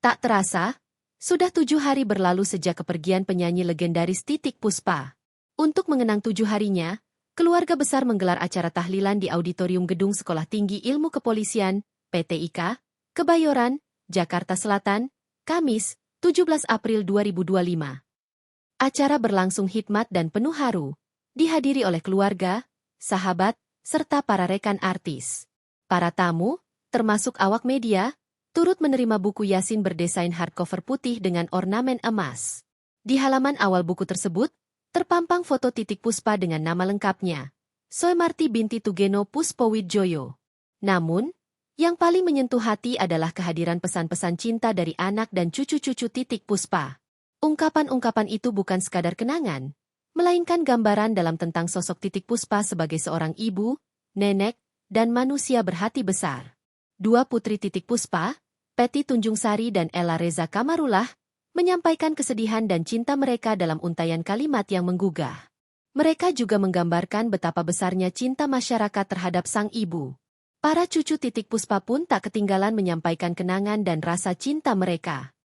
Tak terasa, sudah 7 hari berlalu sejak kepergian penyanyi legendaris Titiek Puspa. Untuk mengenang 7 harinya, keluarga besar menggelar acara tahlilan di Auditorium Gedung Sekolah Tinggi Ilmu Kepolisian, PTIK, Kebayoran, Jakarta Selatan, Kamis, 17 April 2025. Acara berlangsung hikmat dan penuh haru, dihadiri oleh keluarga, sahabat, serta para rekan artis. Para tamu, termasuk awak media, turut menerima buku Yasin berdesain hardcover putih dengan ornamen emas. Di halaman awal buku tersebut, terpampang foto Titiek Puspa dengan nama lengkapnya, Soemarti binti Tugeno Puspowidjoyo. Namun, yang paling menyentuh hati adalah kehadiran pesan-pesan cinta dari anak dan cucu-cucu Titiek Puspa. Ungkapan-ungkapan itu bukan sekadar kenangan, melainkan gambaran dalam tentang sosok Titiek Puspa sebagai seorang ibu, nenek, dan manusia berhati besar. Dua putri Titiek Puspa, Peti Tunjungsari dan Ella Reza Kamarullah, menyampaikan kesedihan dan cinta mereka dalam untaian kalimat yang menggugah. Mereka juga menggambarkan betapa besarnya cinta masyarakat terhadap sang ibu. Para cucu Titiek Puspa pun tak ketinggalan menyampaikan kenangan dan rasa cinta mereka.